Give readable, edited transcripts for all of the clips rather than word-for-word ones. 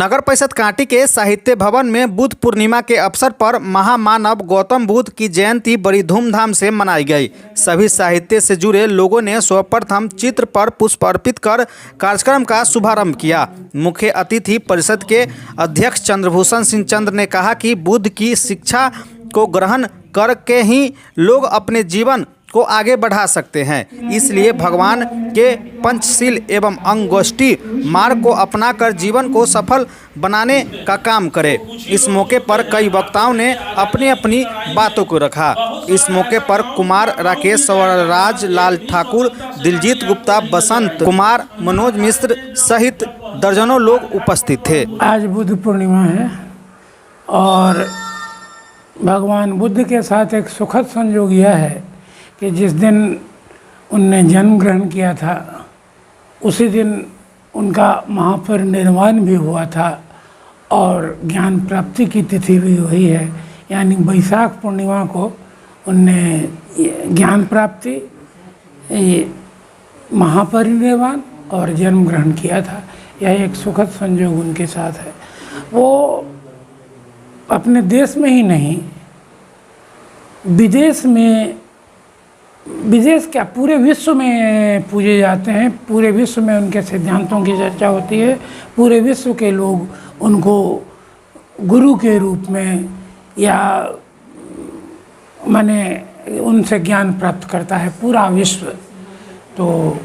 नगर परिषद कांटी के साहित्य भवन में बुद्ध पूर्णिमा के अवसर पर महामानव गौतम बुद्ध की जयंती बड़ी धूमधाम से मनाई गई। सभी साहित्य से जुड़े लोगों ने सर्वप्रथम चित्र पर पुष्प अर्पित कर कार्यक्रम का शुभारंभ किया। मुख्य अतिथि परिषद के अध्यक्ष चंद्रभूषण सिंह चंद्र ने कहा कि बुद्ध की शिक्षा को ग्रहण करके ही लोग अपने जीवन को आगे बढ़ा सकते हैं, इसलिए भगवान के पंचशील एवं अंगोष्ठी मार्ग को अपनाकर जीवन को सफल बनाने का काम करें। इस मौके पर कई वक्ताओं ने अपनी अपनी बातों को रखा। इस मौके पर कुमार राकेश स्वराज, लाल ठाकुर, दिलजीत गुप्ता, बसंत कुमार, मनोज मिश्र सहित दर्जनों लोग उपस्थित थे। आज बुद्ध पूर्णिमा है और भगवान बुद्ध के साथ एक सुखद संयोग यह है कि जिस दिन उनने जन्म ग्रहण किया था उसी दिन उनका महापरिनिर्वाण भी हुआ था और ज्ञान प्राप्ति की तिथि भी वही है, यानी बैसाख पूर्णिमा को उनने ज्ञान प्राप्ति, महापरिनिर्वाण और जन्म ग्रहण किया था। यह एक सुखद संयोग उनके साथ है। वो अपने देश में ही नहीं, विदेश क्या पूरे विश्व में पूजे जाते हैं। पूरे विश्व में उनके सिद्धांतों की चर्चा होती है। पूरे विश्व के लोग उनको गुरु के रूप में या माने उनसे ज्ञान प्राप्त करता है पूरा विश्व। तो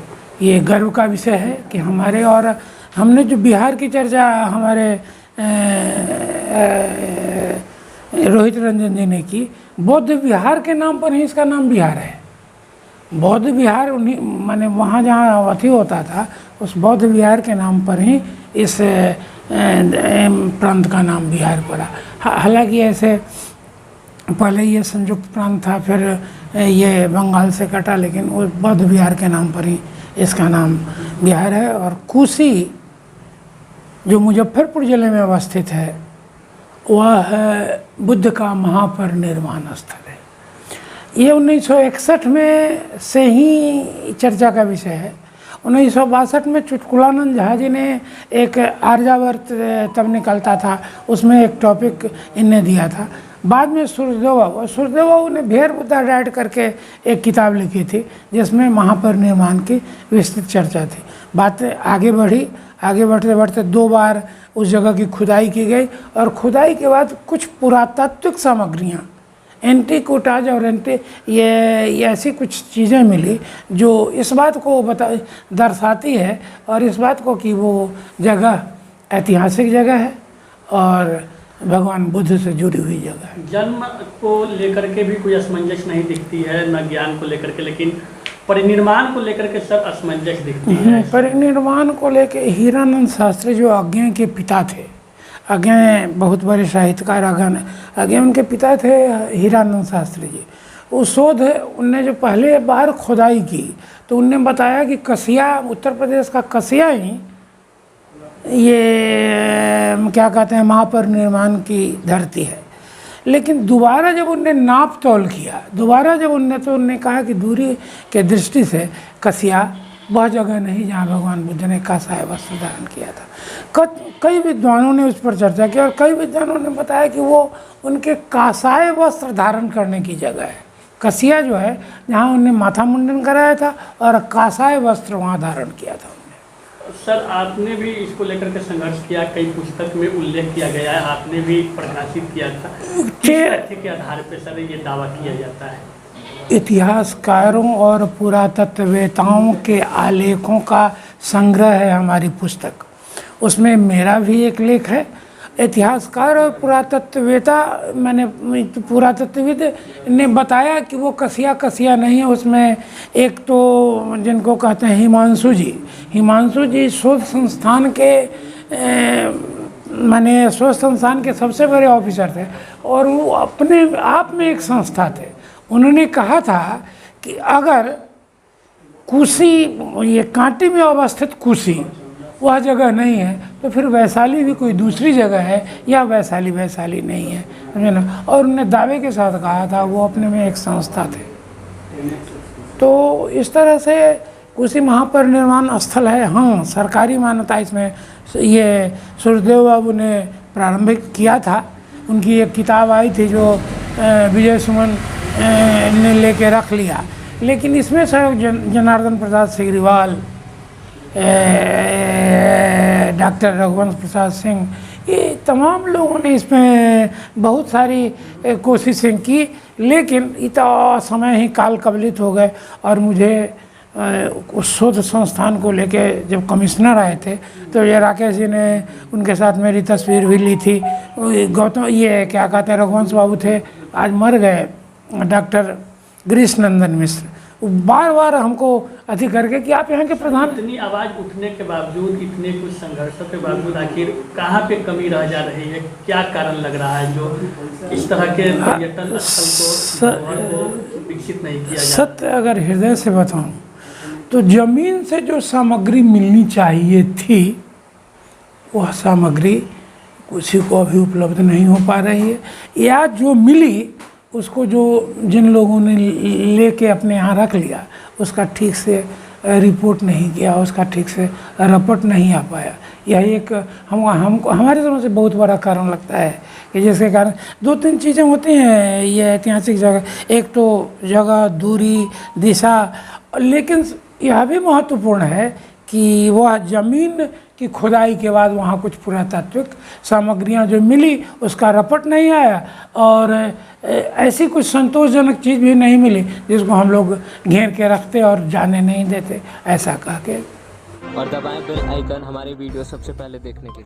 ये गर्व का विषय है कि हमारे, और हमने जो बिहार की चर्चा हमारे रोहित रंजन जी ने की, बौद्ध विहार के नाम पर ही इसका नाम बिहार है। बौद्ध विहार उन्हीं माने वहाँ जहाँ अथी होता था उस बौद्ध विहार के नाम पर ही इस प्रांत का नाम बिहार पड़ा। हालांकि ऐसे पहले ये संयुक्त प्रांत था, फिर ये बंगाल से कटा, लेकिन वो बौद्ध विहार के नाम पर ही इसका नाम बिहार है। और कुशी जो मुजफ्फरपुर ज़िले में अवस्थित है वह है बुद्ध का महापरिनिर्वाण स्थल है। ये 1961 में से ही चर्चा का विषय है। 1962 में चुटकुलानंद झा जी ने एक आर्यावर्त तब निकलता था, उसमें एक टॉपिक इनने दिया था। बाद में सूर्यदेव बाबू ने भेर बुद्धा डाइट करके एक किताब लिखी थी जिसमें महापरिनिर्वाण की विस्तृत चर्चा थी। बातें आगे बढ़ी, आगे बढ़ते बढ़ते 2 बार उस जगह की खुदाई की गई और खुदाई के बाद कुछ पुरातात्विक सामग्रियाँ, एंटीकोटाज और ये ऐसी कुछ चीज़ें मिली जो इस बात को दर्शाती है और इस बात को कि वो जगह ऐतिहासिक जगह है और भगवान बुद्ध से जुड़ी हुई जगह है। जन्म को लेकर के भी कोई असमंजस नहीं दिखती है, न ज्ञान को लेकर के, लेकिन परिनिर्वाण को लेकर के सब असमंजस दिखती है। परिनिर्वाण को लेकर हीरानंद शास्त्री जो अज्ञेय के पिता थे, अज्ञेय बहुत बड़े साहित्यकार, अज्ञेय उनके पिता थे हीरानंद शास्त्री जी। उस शोध उनने जो पहले बार खुदाई की तो उनने बताया कि कसिया, उत्तर प्रदेश का कसिया ही ये क्या कहते हैं महापरिनिर्वाण की धरती है। लेकिन दोबारा जब उनने नाप तोल किया, तो उनने कहा कि दूरी के दृष्टि से कसिया वह जगह नहीं जहाँ भगवान बुद्ध ने कासाय वस्त्र धारण किया था। कई विद्वानों ने उस पर चर्चा की और कई विद्वानों ने बताया कि वो उनके कासाय वस्त्र धारण करने की जगह है। कसिया जो है जहाँ उनने माथा मुंडन कराया था और कासाय वस्त्र वहाँ धारण किया था। सर, आपने भी इसको लेकर के संघर्ष किया, कई पुस्तक में उल्लेख किया गया है, आपने भी प्रकाशित किया था। किस तथ्य के आधार पर सर ये दावा किया जाता है? इतिहासकारों और पुरातत्ववेताओं के आलेखों का संग्रह है हमारी पुस्तक। उसमें मेरा भी एक लेख है। इतिहासकार और पुरातत्ववेता, मैंने पुरातत्वविद ने बताया कि वो कसिया नहीं है। उसमें एक तो जिनको कहते हैं हिमांशु जी शोध संस्थान के शोध संस्थान के सबसे बड़े ऑफिसर थे और वो अपने आप में एक संस्था थे। उन्होंने कहा था कि अगर कुशी, ये कांटी में अवस्थित कुशी वह जगह नहीं है तो फिर वैशाली भी कोई दूसरी जगह है या वैशाली नहीं है, समझे ना। और उन्होंने दावे के साथ कहा था, वो अपने में एक संस्था थे। तो इस तरह से कोसी महापरिनिर्वाण स्थल है। हाँ, सरकारी मान्यता इसमें ये सूर्यदेव बाबू ने प्रारंभिक किया था। उनकी एक किताब आई थी जो विजय सुमन ने लेके रख लिया, लेकिन इसमें सहयोग जनार्दन प्रसाद सिग्रीवाल, डॉक्टर रघुवंश प्रसाद सिंह, ये तमाम लोगों ने इसमें बहुत सारी कोशिशें की, लेकिन इतना समय ही काल कवलित हो गए। और मुझे उस शोध संस्थान को लेके जब कमिश्नर आए थे तो ये राकेश जी ने उनके साथ मेरी तस्वीर भी ली थी। गौतम ये क्या कहते हैं रघुवंश बाबू थे, आज मर गए, डॉक्टर गिरीश नंदन मिश्र, बार बार हमको अति करके कि आप यहाँ के प्रधान। इतनी आवाज़ उठने के बावजूद, इतने कुछ संघर्षों के बावजूद आखिर कहाँ पे कमी रह जा रही है? क्या कारण लग रहा है जो इस तरह के पर्यटन स्थल को विकसित नहीं किया जा? सत्य अगर हृदय से बताऊं तो जमीन से जो सामग्री मिलनी चाहिए थी वह सामग्री किसी को अभी उपलब्ध नहीं हो पा रही है, या जो मिली उसको जो जिन लोगों ने लेके अपने यहाँ रख लिया उसका ठीक से रिपोर्ट नहीं किया, उसका ठीक से रपट नहीं आ पाया। यह एक हमको हमारे समझ से बहुत बड़ा कारण लगता है कि जिसके कारण दो तीन चीज़ें होती हैं ये ऐतिहासिक जगह। एक तो जगह, दूरी, दिशा, लेकिन यह भी महत्वपूर्ण है कि वह ज़मीन की खुदाई के बाद वहाँ कुछ पुरातात्विक सामग्रियाँ जो मिली उसका रपट नहीं आया, और ऐसी कुछ संतोषजनक चीज़ भी नहीं मिली जिसको हम लोग घेर के रखते और जाने नहीं देते, ऐसा कह के। और दबाएं बेल आइकन हमारे वीडियो सबसे पहले देखने के लिए।